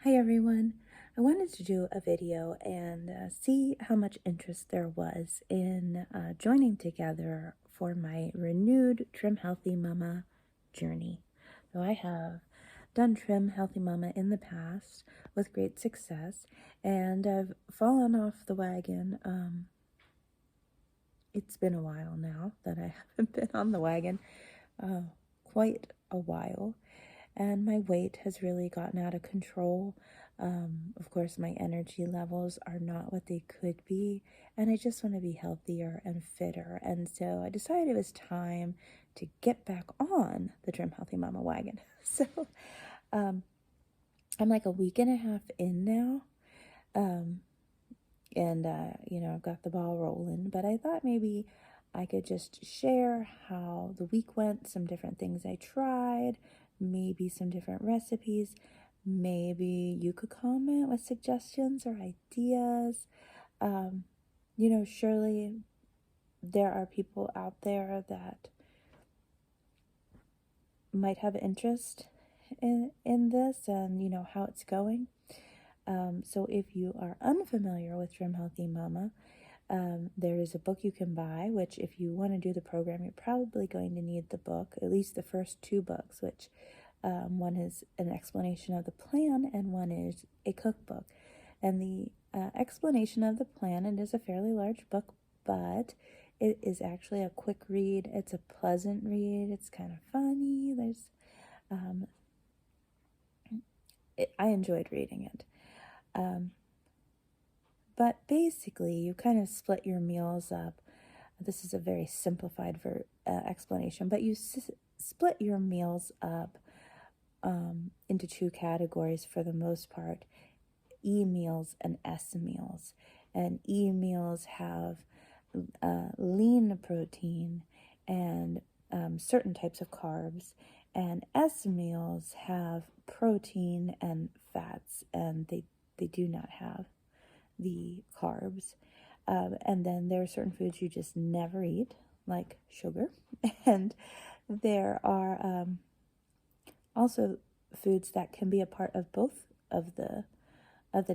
Hi everyone. I wanted to do a video and see how much interest there was in joining together for my renewed Trim Healthy Mama journey. So I have done Trim Healthy Mama in the past with great success, and I've fallen off the wagon. It's been a while now that I haven't been on the wagon, quite a while. And my weight has really gotten out of control. Of course, my energy levels are not what they could be, and I just want to be healthier and fitter. And so I decided it was time to get back on the Trim Healthy Mama wagon. So I'm like a week and a half in now. I've got the ball rolling, but I thought maybe I could just share how the week went, some different things I tried, maybe some different recipes. Maybe you could comment with suggestions or ideas. Surely there are people out there that might have interest in this and, how it's going. So if you are unfamiliar with Trim Healthy Mama, there is a book you can buy, which if you want to do the program, you're probably going to need the book, at least the first two books, which one is an explanation of the plan and one is a cookbook. And the explanation of the plan, it is a fairly large book, but it is actually a quick read. It's a pleasant read. It's kind of funny. I enjoyed reading it. But basically, you kind of split your meals up. This is a very simplified explanation, but you split your meals up into two categories for the most part, E meals and S meals. And E meals have lean protein and certain types of carbs, and S meals have protein and fats, and they do not have the carbs. And then there are certain foods you just never eat, like sugar. And there are also foods that can be a part of both of the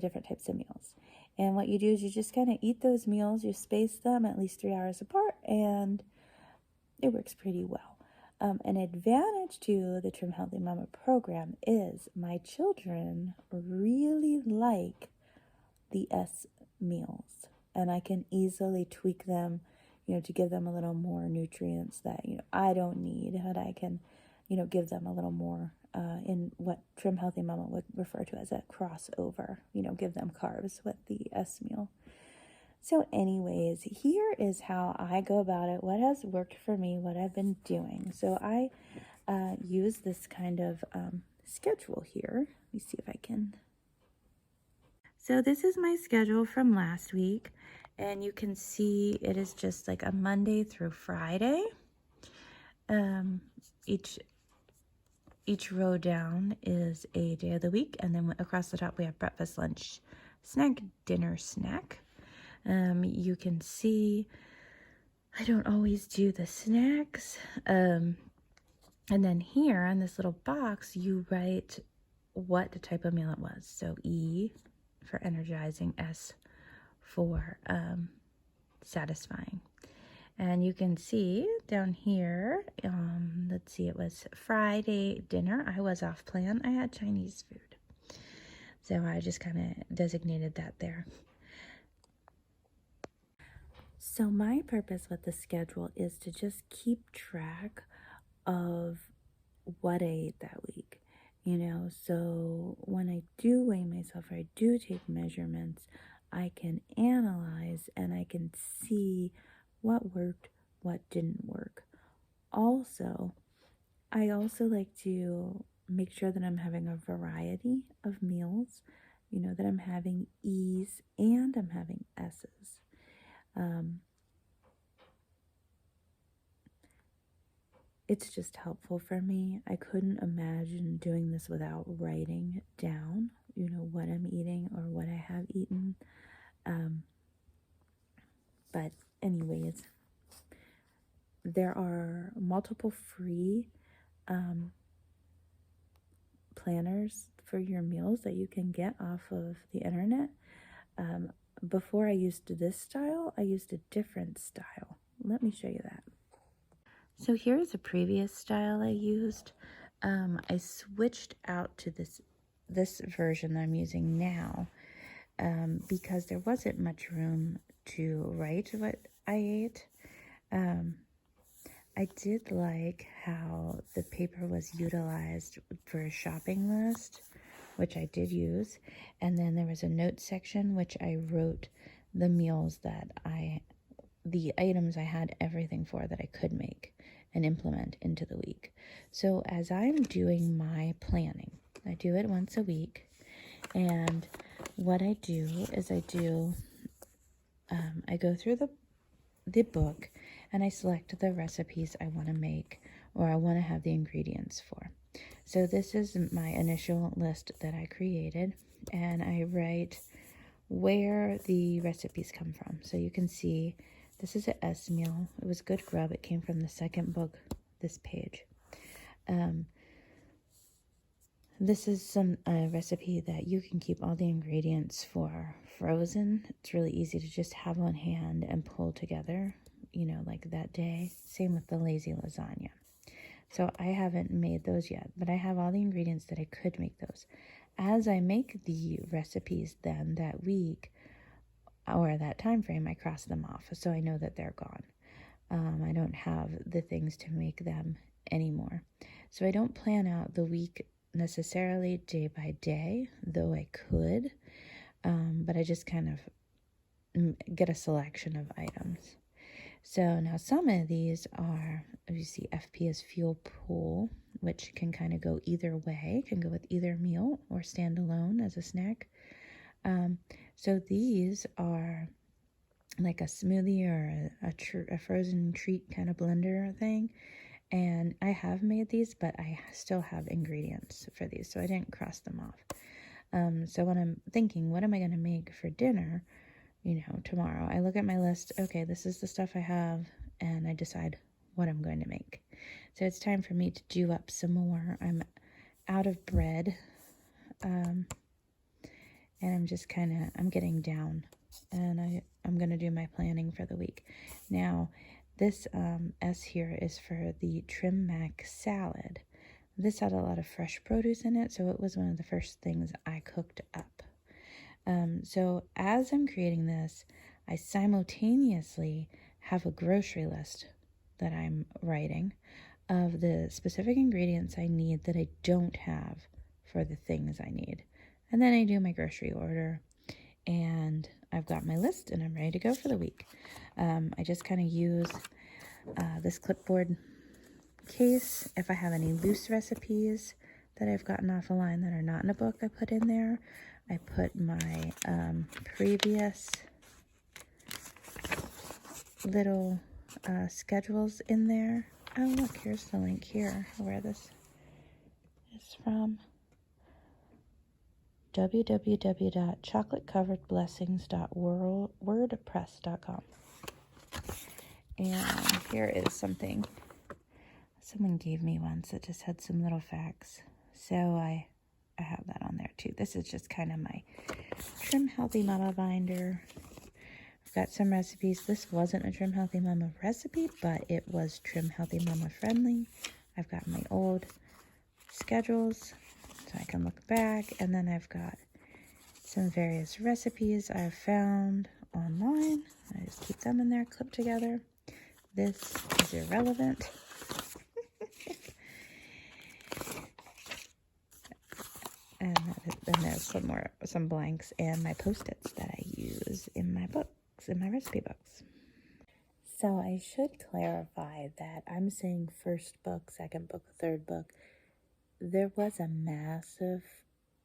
different types of meals. And what you do is you just kind of eat those meals, you space them at least 3 hours apart, and it works pretty well. An advantage to the Trim Healthy Mama program is my children really like the S meals, and I can easily tweak them, to give them a little more nutrients that, I don't need, but I can, give them a little more in what Trim Healthy Mama would refer to as a crossover, give them carbs with the S meal. So anyways, here is how I go about it, what has worked for me, what I've been doing. So I use this kind of schedule here. Let me see if I can. So this is my schedule from last week, and you can see it is just like a Monday through Friday. Each row down is a day of the week, and then across the top we have breakfast, lunch, snack, dinner, snack. You can see I don't always do the snacks. And then here on this little box, you write what the type of meal it was. So E for energizing, S for satisfying. And you can see down here, let's see, it was Friday dinner. I was off plan. I had Chinese food. So I just kind of designated that there. So my purpose with the schedule is to just keep track of what I ate that week. So when I do weigh myself, or I do take measurements, I can analyze and I can see what worked, what didn't work. Also, I also like to make sure that I'm having a variety of meals, that I'm having E's and I'm having S's. It's just helpful for me. I couldn't imagine doing this without writing down, what I'm eating or what I have eaten. But anyways, there are multiple free planners for your meals that you can get off of the internet. Before I used this style, I used a different style. Let me show you that. So here's a previous style I used. I switched out to this version that I'm using now because there wasn't much room to write what I ate. I did like how the paper was utilized for a shopping list, which I did use. And then there was a notes section, which I wrote the meals that the items I had everything for that I could make and implement into the week. So as I'm doing my planning, I do it once a week. And what I do is I go through the book and I select the recipes I want to make or I want to have the ingredients for. So this is my initial list that I created, and I write where the recipes come from. So you can see this is a S meal. It was good grub. It came from the second book, this page. This is some recipe that you can keep all the ingredients for frozen. It's really easy to just have on hand and pull together, like that day. Same with the lazy lasagna. So I haven't made those yet, but I have all the ingredients that I could make those. As I make the recipes then that week or that time frame, I cross them off so I know that they're gone. I don't have the things to make them anymore. So I don't plan out the week necessarily day by day, though I could, but I just kind of get a selection of items. So now some of these are, you see FP is fuel pool, which can kind of go either way, can go with either meal or stand alone as a snack. So these are like a smoothie or a frozen treat kind of blender thing. And I have made these, but I still have ingredients for these, so I didn't cross them off. So when I'm thinking, what am I going to make for dinner, tomorrow, I look at my list, okay, this is the stuff I have, and I decide what I'm going to make. So it's time for me to do up some more. I'm out of bread, and I'm just I'm getting down, and I'm going to do my planning for the week. Now, this S here is for the Trim Mac salad. This had a lot of fresh produce in it, so it was one of the first things I cooked up. So as I'm creating this, I simultaneously have a grocery list that I'm writing of the specific ingredients I need that I don't have for the things I need. And then I do my grocery order, and I've got my list, and I'm ready to go for the week. I just kind of use this clipboard case. If I have any loose recipes that I've gotten off a line that are not in a book, I put in there. I put my previous little schedules in there. Oh, look, here's the link here where this is from. www.chocolatecoveredblessings.wordpress.com. And here is something someone gave me once that just had some little facts. So I have that on there too. This is just kind of my Trim Healthy Mama binder. I've got some recipes. This wasn't a Trim Healthy Mama recipe, but it was Trim Healthy Mama friendly. I've got my old schedules so I can look back, and then I've got some various recipes I've found online. I just keep them in there, clipped together. This is irrelevant. And then there's some blanks and my Post-its that I use in my books, in my recipe books. So I should clarify that I'm saying first book, second book, third book. There was a massive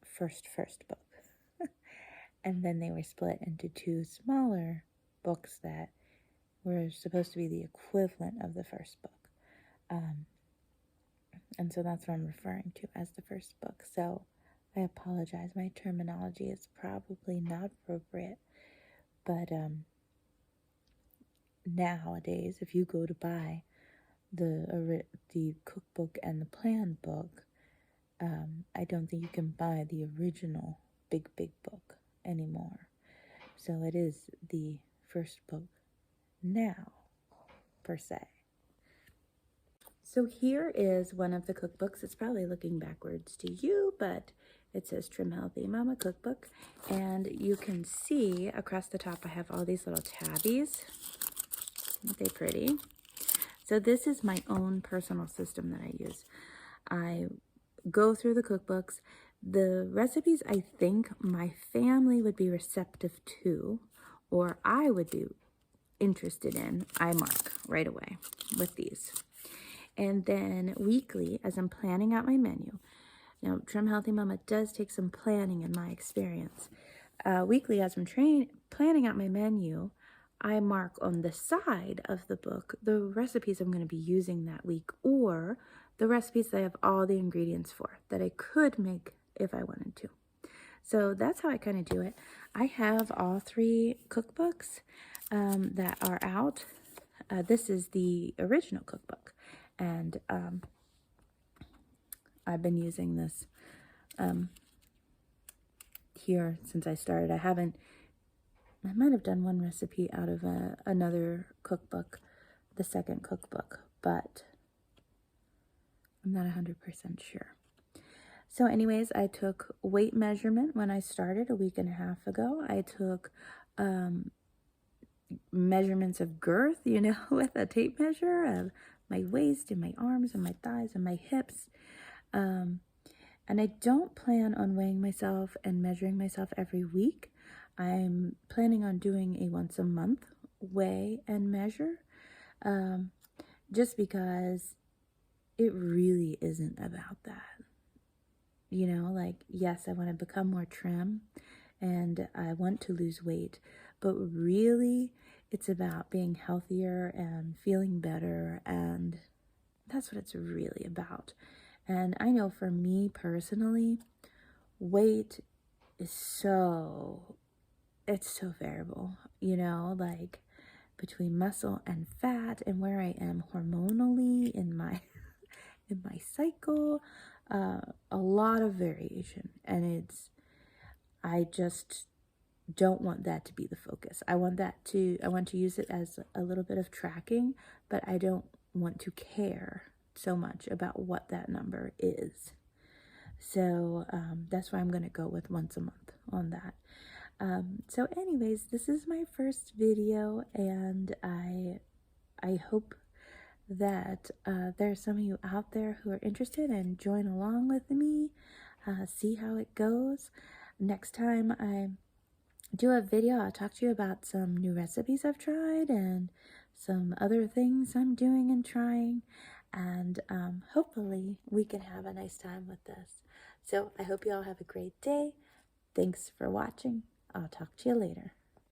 first book. And then they were split into two smaller books that were supposed to be the equivalent of the first book. And so that's what I'm referring to as the first book. So I apologize. My terminology is probably not appropriate. But nowadays, if you go to buy the cookbook and the plan book, I don't think you can buy the original big book anymore. So it is the first book now, per se. So here is one of the cookbooks. It's probably looking backwards to you, but it says Trim Healthy Mama Cookbook. And you can see across the top I have all these little tabbies. Aren't they pretty? So this is my own personal system that I use. I go through the cookbooks. The recipes I think my family would be receptive to, or I would be interested in, I mark right away with these. And then weekly, as I'm planning out my menu, now Trim Healthy Mama does take some planning in my experience. Weekly, as I'm planning out my menu, I mark on the side of the book the recipes I'm going to be using that week, or the recipes that I have all the ingredients for that I could make if I wanted to. So that's how I kind of do it. I have all 3 cookbooks that are out. This is the original cookbook, and I've been using this here since I started. I might have done one recipe out of another cookbook, the second cookbook, but I'm not 100% sure. So anyways, I took weight measurement when I started a week and a half ago. I took measurements of girth, you know, with a tape measure of my waist and my arms and my thighs and my hips. And I don't plan on weighing myself and measuring myself every week. I'm planning on doing a once a month weigh and measure, just because it really isn't about that. You know, like, yes, I want to become more trim and I want to lose weight, but really it's about being healthier and feeling better, and that's what it's really about. And I know for me personally, weight is it's so variable, you know, like between muscle and fat and where I am hormonally in my in my cycle, a lot of variation. And I just don't want that to be the focus. I want to use it as a little bit of tracking, but I don't want to care so much about what that number is. So that's why I'm going to go with once a month on that. So anyways, this is my first video, and I hope that there's some of you out there who are interested and join along with me, see how it goes. Next time I do a video, I'll talk to you about some new recipes I've tried and some other things I'm doing and trying, and hopefully we can have a nice time with this. So I hope you all have a great day. Thanks for watching. I'll talk to you later.